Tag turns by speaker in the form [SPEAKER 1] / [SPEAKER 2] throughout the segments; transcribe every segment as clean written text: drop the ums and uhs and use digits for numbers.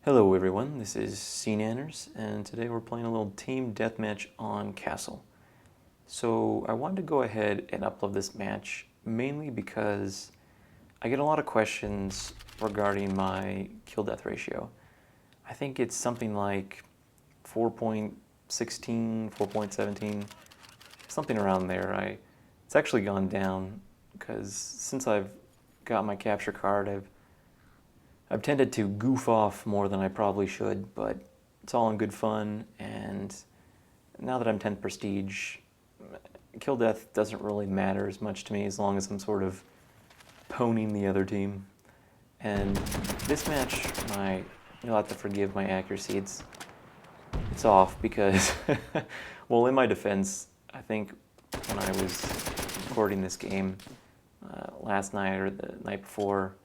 [SPEAKER 1] Hello everyone, this is SeaNanners, and today we're playing a little team deathmatch on Castle. So I wanted to go ahead and upload this match mainly because I get a lot of questions regarding my kill-death ratio. I think it's something like 4.16, 4.17, something around there. It's actually gone down because since I've got my capture card, I've tended to goof off more than I probably should, but it's all in good fun, and now that I'm 10th prestige, kill death doesn't really matter as much to me as long as I'm sort of ponying the other team. And this match, you'll have to forgive my accuracy, it's off because, well, in my defense, I think when I was recording this game last night or the night before,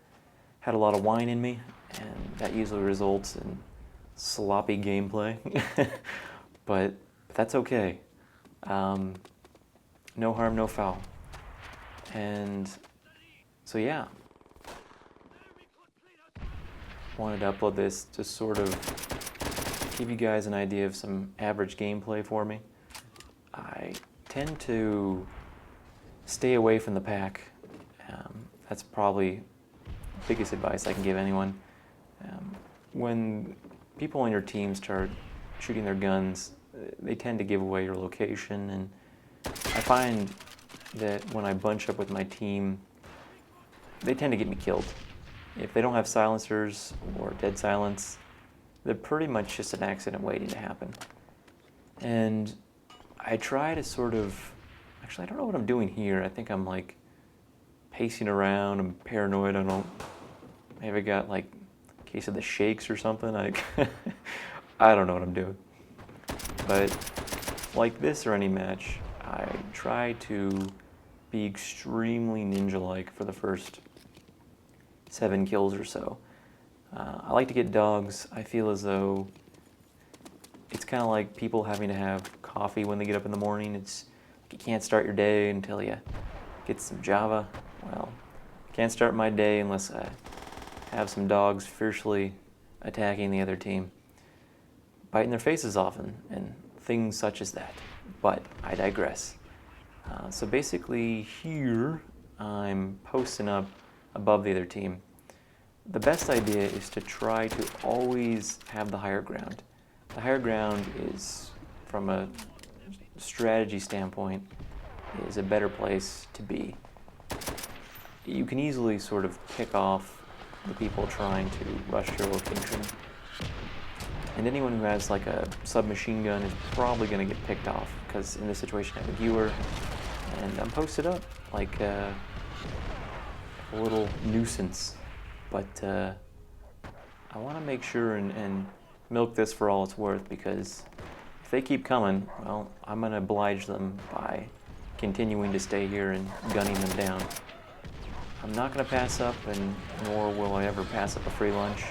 [SPEAKER 1] had a lot of wine in me, and that usually results in sloppy gameplay. But that's okay. No harm, no foul. And so yeah, wanted to upload this to sort of give you guys an idea of some average gameplay for me. I tend to stay away from the pack. That's probably biggest advice I can give anyone. When people on your team start shooting their guns, they tend to give away your location, and I find that when I bunch up with my team, they tend to get me killed. If they don't have silencers or dead silence, they're pretty much just an accident waiting to happen. And I try to sort of, actually I don't know what I'm doing here. I think I'm like pacing around, I'm paranoid, maybe I got like a case of the shakes or something. I don't know what I'm doing. But like this or any match, I try to be extremely ninja-like for the first 7 kills or so. I like to get dogs. I feel as though it's kind of like people having to have coffee when they get up in the morning. You can't start your day until you get some Java. Well, I can't start my day unless I have some dogs fiercely attacking the other team, biting their faces often, and things such as that. But I digress. So basically here, I'm posting up above the other team. The best idea is to try to always have the higher ground. The higher ground is, from a strategy standpoint, is a better place to be. You can easily sort of pick off the people trying to rush your location. And anyone who has like a submachine gun is probably going to get picked off, because in this situation I have a viewer and I'm posted up like a little nuisance. But I want to make sure and milk this for all it's worth, because if they keep coming, well, I'm going to oblige them by continuing to stay here and gunning them down. I'm not going to pass up, and nor will I ever pass up a free lunch.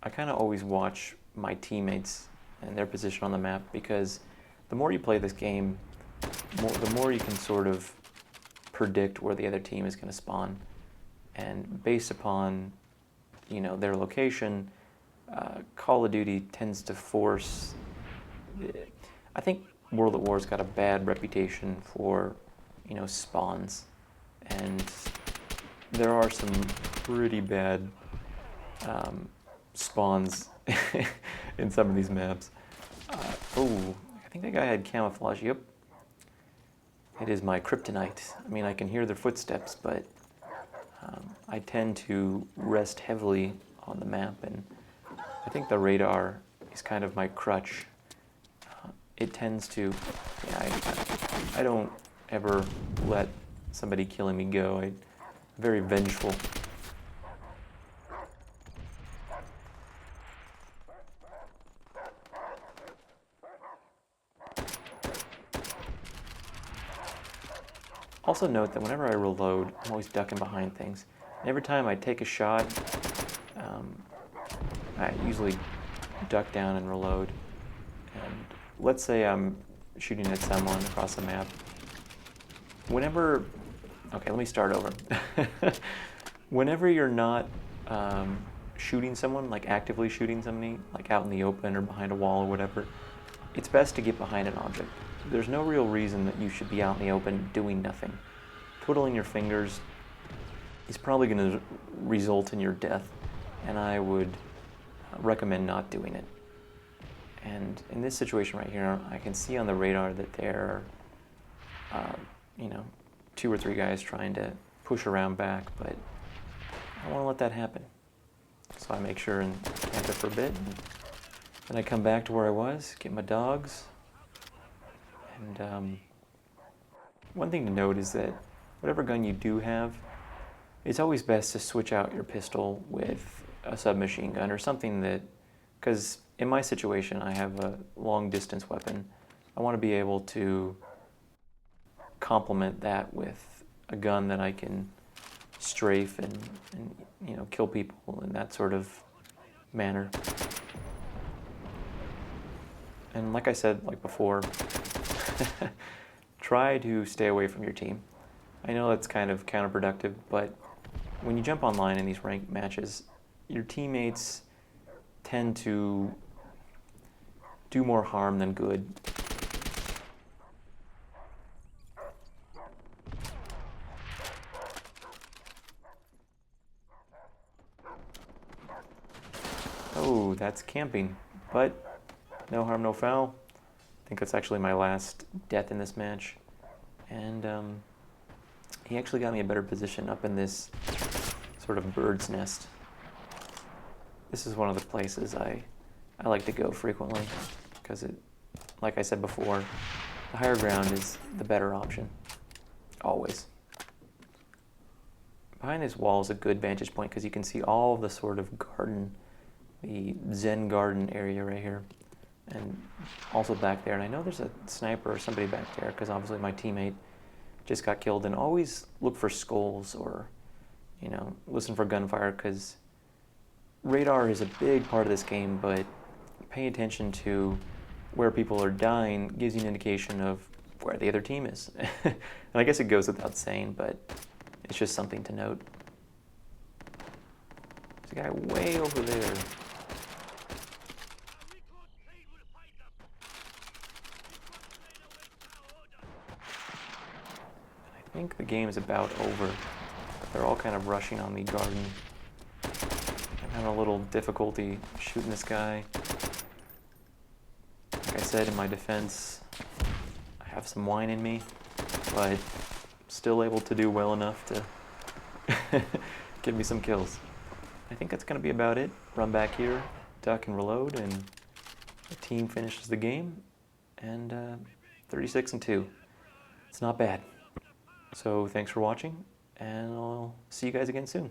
[SPEAKER 1] I kind of always watch my teammates and their position on the map, because the more you play this game, the more you can sort of predict where the other team is going to spawn. And based upon, their location, Call of Duty tends to force... I think World at War's got a bad reputation for, spawns. And there are some pretty bad spawns in some of these maps. Oh, I think that guy had camouflage. Yep. It is my kryptonite. I mean, I can hear their footsteps, but I tend to rest heavily on the map, and I think the radar is kind of my crutch. It tends to, I don't ever let somebody killing me go. I'm very vengeful. Also note that whenever I reload, I'm always ducking behind things. And every time I take a shot, I usually duck down and reload. And let's say I'm shooting at someone across the map. Whenever, okay, let me start over. Whenever you're not shooting someone, like actively shooting somebody, like out in the open or behind a wall or whatever, it's best to get behind an object. There's no real reason that you should be out in the open doing nothing. Twiddling your fingers is probably going to result in your death, and I would recommend not doing it. And in this situation right here, I can see on the radar that there are, 2 or 3 guys trying to push around back, but I don't want to let that happen. So I make sure and camp it for a bit, and then I come back to where I was, get my dogs. And one thing to note is that whatever gun you do have, it's always best to switch out your pistol with a submachine gun or something that, because in my situation I have a long distance weapon. I want to be able to complement that with a gun that I can strafe and kill people in that sort of manner. And like I said, like before, try to stay away from your team. I know that's kind of counterproductive, but when you jump online in these ranked matches, your teammates tend to do more harm than good. Oh, that's camping, but no harm, no foul. I think that's actually my last death in this match. And he actually got me a better position up in this sort of bird's nest. This is one of the places I like to go frequently because it, like I said before, the higher ground is the better option, always. Behind this wall is a good vantage point because you can see all of the sort of garden, the Zen garden area right here, and also back there. And I know there's a sniper or somebody back there because obviously my teammate just got killed. And always look for skulls or, listen for gunfire because radar is a big part of this game, but paying attention to where people are dying gives you an indication of where the other team is. And I guess it goes without saying, but it's just something to note. There's a guy way over there. I think the game is about over. They're all kind of rushing on the garden. I'm having a little difficulty shooting this guy. Like I said, in my defense, I have some wine in me, but still able to do well enough to give me some kills. I think that's going to be about it. Run back here, duck and reload, and the team finishes the game. And 36-2. It's not bad. So thanks for watching, and I'll see you guys again soon.